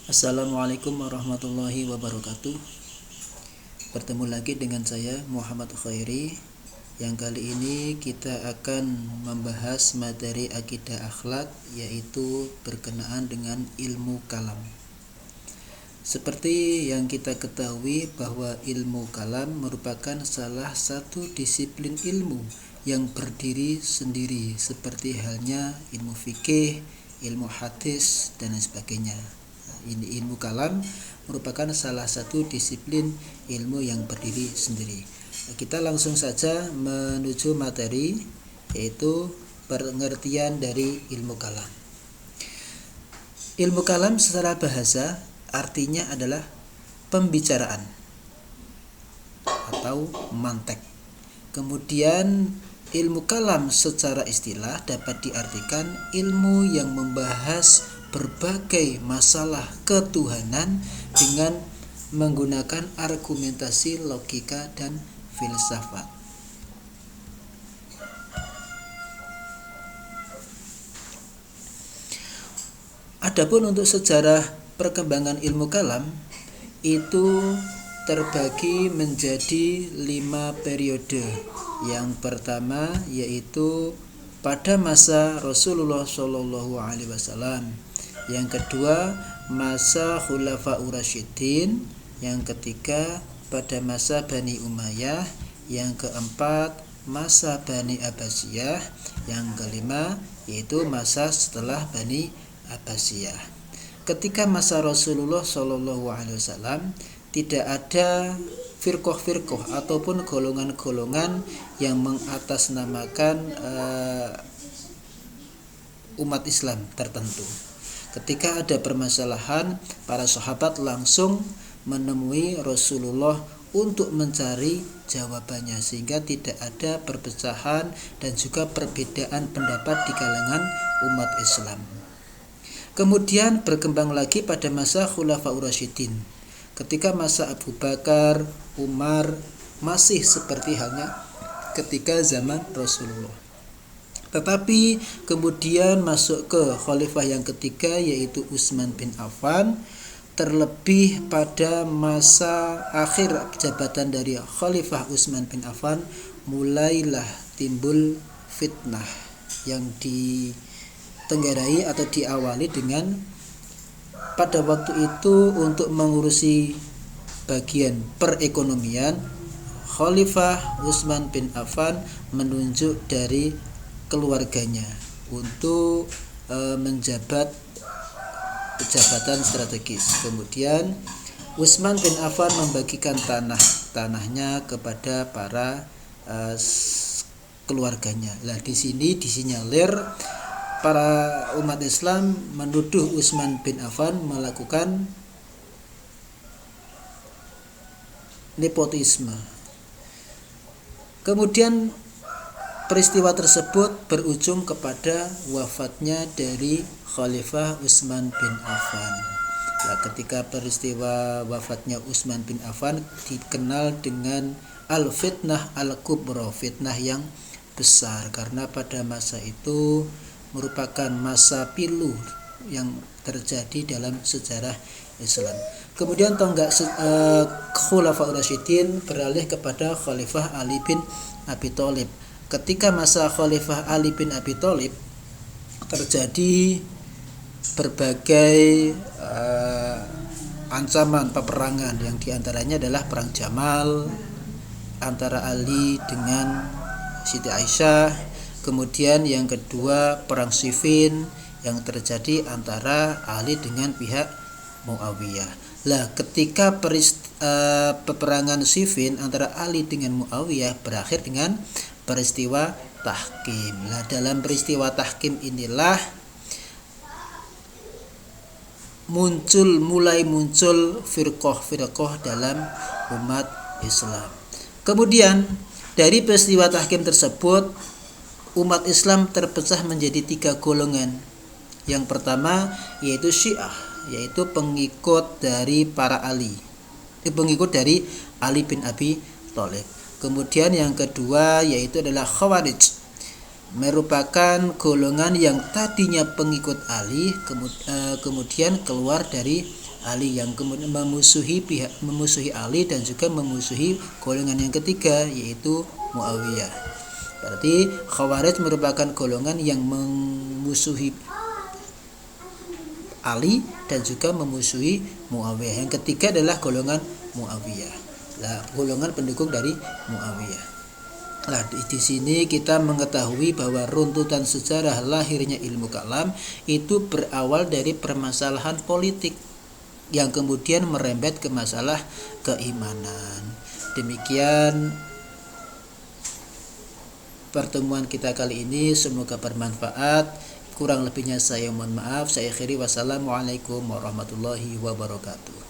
Assalamualaikum warahmatullahi wabarakatuh. Bertemu lagi dengan saya Muhammad Khairi. Yang kali ini kita akan membahas materi akidah akhlak, yaitu berkenaan dengan ilmu kalam. Seperti yang kita ketahui bahwa ilmu kalam merupakan salah satu disiplin ilmu yang berdiri sendiri, seperti halnya ilmu fikih, ilmu hadis, dan lain sebagainya. Ini ilmu kalam merupakan salah satu disiplin ilmu yang berdiri sendiri. Kita langsung saja menuju materi, yaitu pengertian dari ilmu kalam. Ilmu kalam secara bahasa artinya adalah pembicaraan atau mantek. Kemudian ilmu kalam secara istilah dapat diartikan ilmu yang membahas berbagai masalah ketuhanan dengan menggunakan argumentasi, logika, dan filsafat. Adapun untuk sejarah perkembangan ilmu kalam itu terbagi menjadi 5 periode. Yang pertama yaitu pada masa Rasulullah SAW. Yang kedua masa Khulafaur Rasyidin. Yang ketiga pada masa Bani Umayyah. Yang keempat masa Bani Abbasiyah. Yang kelima yaitu masa setelah Bani Abbasiyah. Ketika masa Rasulullah SAW tidak ada firqah-firqah ataupun golongan-golongan yang mengatasnamakan umat Islam tertentu. Ketika ada permasalahan, para sahabat langsung menemui Rasulullah untuk mencari jawabannya, sehingga tidak ada perpecahan dan juga perbedaan pendapat di kalangan umat Islam. Kemudian berkembang lagi pada masa Khulafaur Rasyidin. Ketika masa Abu Bakar, Umar masih seperti halnya ketika zaman Rasulullah. Tetapi kemudian masuk ke khalifah yang ketiga, yaitu Utsman bin Affan. Terlebih pada masa akhir jabatan dari Khalifah Utsman bin Affan, mulailah timbul fitnah yang ditenggarai atau diawali dengan pada waktu itu untuk mengurusi bagian perekonomian, Khalifah Utsman bin Affan menunjuk dari keluarganya untuk menjabat jabatan strategis. Kemudian Utsman bin Affan membagikan tanahnya kepada para keluarganya. Nah, di sini disinyalir para umat Islam menuduh Utsman bin Affan melakukan nepotisme. Kemudian peristiwa tersebut berujung kepada wafatnya dari Khalifah Utsman bin Affan. Nah, ketika peristiwa wafatnya Utsman bin Affan dikenal dengan al-fitnah al-kubra, fitnah yang besar, karena pada masa itu merupakan masa pilu yang terjadi dalam sejarah Islam. Kemudian tonggak Khulafaur Rasyidin beralih kepada Khalifah Ali bin Abi Thalib. Ketika masa Khalifah Ali bin Abi Thalib terjadi berbagai ancaman peperangan, yang diantaranya adalah perang Jamal antara Ali dengan Siti Aisyah. Kemudian yang kedua perang Siffin yang terjadi antara Ali dengan pihak Muawiyah. Lah, ketika peperangan Siffin antara Ali dengan Muawiyah berakhir dengan peristiwa tahkim. Nah, dalam peristiwa tahkim inilah mulai muncul firqah-firqah dalam umat Islam. Kemudian dari peristiwa tahkim tersebut umat Islam terpecah menjadi 3 golongan. Yang pertama yaitu Syiah, yaitu pengikut dari para pengikut dari Ali bin Abi Thalib. Kemudian yang kedua yaitu adalah Khawarij, merupakan golongan yang tadinya pengikut Ali kemudian keluar dari Ali, yang kemudian memusuhi Ali dan juga memusuhi golongan yang ketiga yaitu Muawiyah. Berarti Khawarij merupakan golongan yang memusuhi Ali dan juga memusuhi Muawiyah. Yang ketiga adalah golongan Muawiyah. Nah, golongan pendukung dari Muawiyah. Nah, di sini kita mengetahui bahwa runtutan sejarah lahirnya ilmu kalam itu berawal dari permasalahan politik yang kemudian merembet ke masalah keimanan. Demikian pertemuan kita kali ini, semoga bermanfaat. Kurang lebihnya saya mohon maaf. Saya akhiri, wassalamualaikum warahmatullahi wabarakatuh.